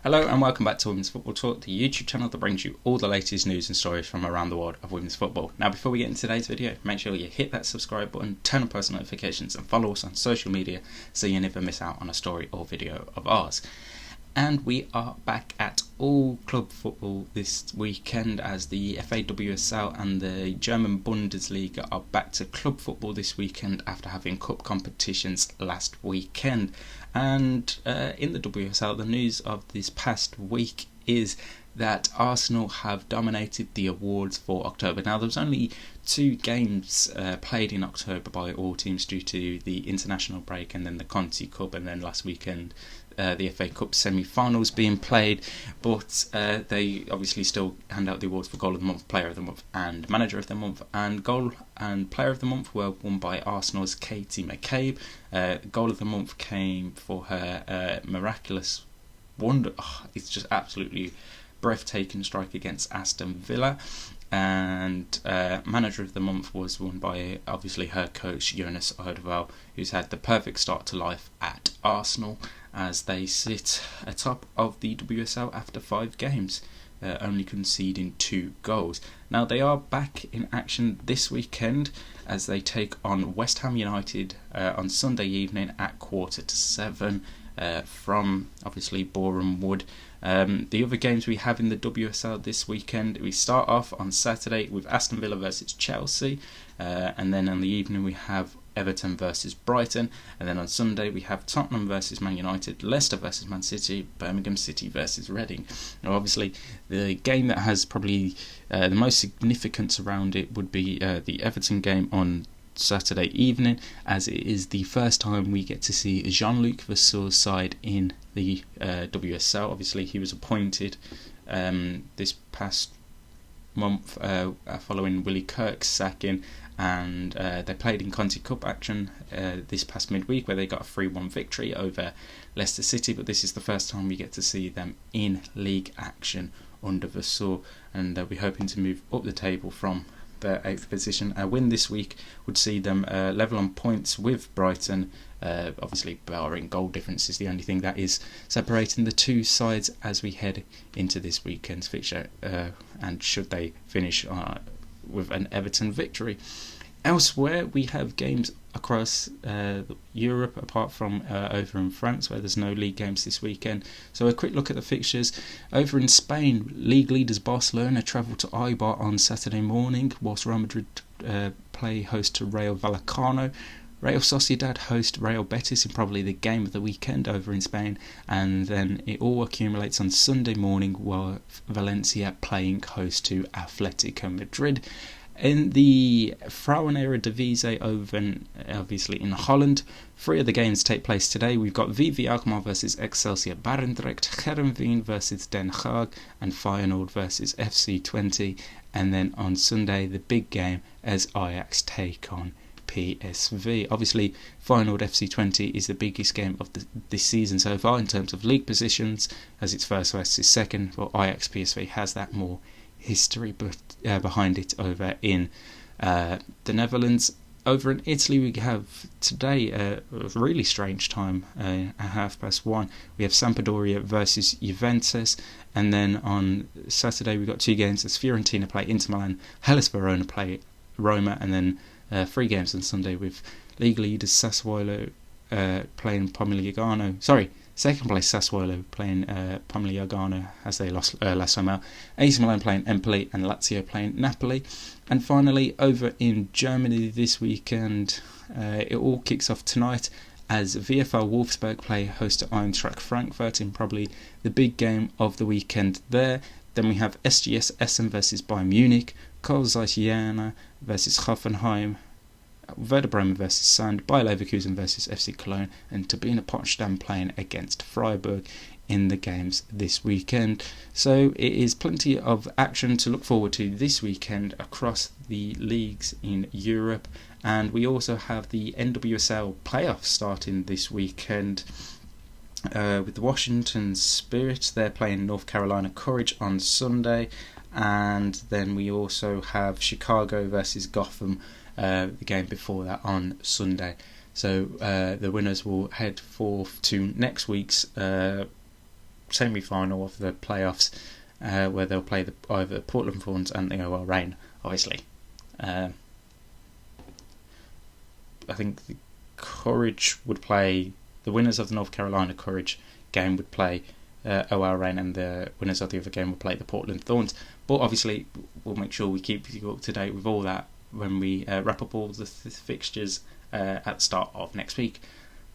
Hello and welcome back to Women's Football Talk, the YouTube channel that brings you all the latest news and stories from around the world of women's football. Now, before we get into today's video, make sure you hit that subscribe button, turn on post notifications and follow us on social media so you never miss out on a story or video of ours. And we are back at all club football this weekend as the FAWSL and the German Bundesliga are back to club football this weekend after having cup competitions last weekend. And in the WSL, the news of this past week is that Arsenal have dominated the awards for October. Now, there was only 2 games played in October by all teams due to the international break and then the Conti Cup, and then last weekend the FA Cup semi-finals being played, but they obviously still hand out the awards for Goal of the Month, Player of the Month and Manager of the Month, and Goal and Player of the Month were won by Arsenal's Katie Mccabe. Goal of the Month came for her miraculous wonder, it's just absolutely breathtaking strike against Aston Villa, and Manager of the Month was won by obviously her coach Jonas Odeval, who's had the perfect start to life at Arsenal as they sit atop of the WSL after 5 games, only conceding 2 goals. Now, they are back in action this weekend as they take on West Ham United on Sunday evening at 7:15 from obviously Boreham Wood. The other games we have in the WSL this weekend, we start off on Saturday with Aston Villa versus Chelsea, and then on the evening we have Everton versus Brighton, and then on Sunday we have Tottenham versus Man United, Leicester versus Man City, Birmingham City versus Reading. Now, obviously, the game that has probably the most significance around it would be the Everton game on Saturday evening, as it is the first time we get to see Jean-Luc Vasseur's side in the WSL. Obviously, he was appointed this past month following Willie Kirk's sacking, and they played in Conti Cup action this past midweek where they got a 3-1 victory over Leicester City, but this is the first time we get to see them in league action under Vasseur, and we're hoping to move up the table from the 8th position. A win this week would see them level on points with Brighton. Obviously, barring goal difference is the only thing that is separating the two sides as we head into this weekend's fixture, and should they finish with an Everton victory. Elsewhere, we have games across Europe, apart from over in France, where there's no league games this weekend. So a quick look at the fixtures. Over in Spain, league leaders Barcelona travel to Eibar on Saturday morning, whilst Real Madrid play host to Rayo Vallecano. Real Sociedad host Real Betis in probably the game of the weekend over in Spain, and then it all accumulates on Sunday morning while Valencia playing host to Atletico Madrid. In the Vrouwen-Eredivisie over obviously in Holland, 3 of the games take place today. We've got VV Alkmaar versus Excelsior Barendrecht, Heerenveen versus Den Haag, and Feyenoord versus FC Twente. And then on Sunday, the big game as Ajax take on PSV. Obviously, Feyenoord FC Twente is the biggest game of this season so far in terms of league positions, as it's first versus second, but Ajax PSV has that more history behind it over in the Netherlands. Over in Italy, we have today a really strange time at 1:30. We have Sampdoria versus Juventus, and then on Saturday we've got 2 games as Fiorentina play Inter Milan, Hellas Verona play Roma, and then 3 games on Sunday with league leaders Sassuolo playing Pomigliano. Second place Sassuolo playing Pomigliano as they lost last time out. AC Milan playing Empoli and Lazio playing Napoli. And finally, over in Germany this weekend, it all kicks off tonight as VfL Wolfsburg play host to Eintracht Frankfurt in probably the big game of the weekend there. Then we have SGS Essen versus Bayern Munich, Karl Zeiss Jena versus Hoffenheim, Werder Bremen versus Sand, Bayer Leverkusen versus FC Cologne, and Turbine Potsdam playing against Freiburg in the games this weekend. So it is plenty of action to look forward to this weekend across the leagues in Europe, and we also have the NWSL playoffs starting this weekend with the Washington Spirit. They're playing North Carolina Courage on Sunday, and then we also have Chicago versus Gotham, the game before that on Sunday. So the winners will head forth to next week's semi-final of the playoffs, where they'll play either Portland Thorns and the OL Reign, obviously. I think the Courage would play, the winners of the North Carolina Courage game would play OL Reign, and the winners of the other game will play the Portland Thorns. But obviously we'll make sure we keep you up to date with all that when we wrap up all the fixtures at the start of next week.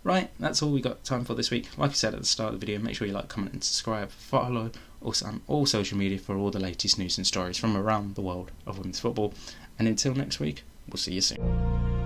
Right, that's all we got time for this week. Like I said at the start of the video, make sure you like, comment and subscribe. Follow us on all social media for all the latest news and stories from around the world of women's football. And until next week, we'll see you soon.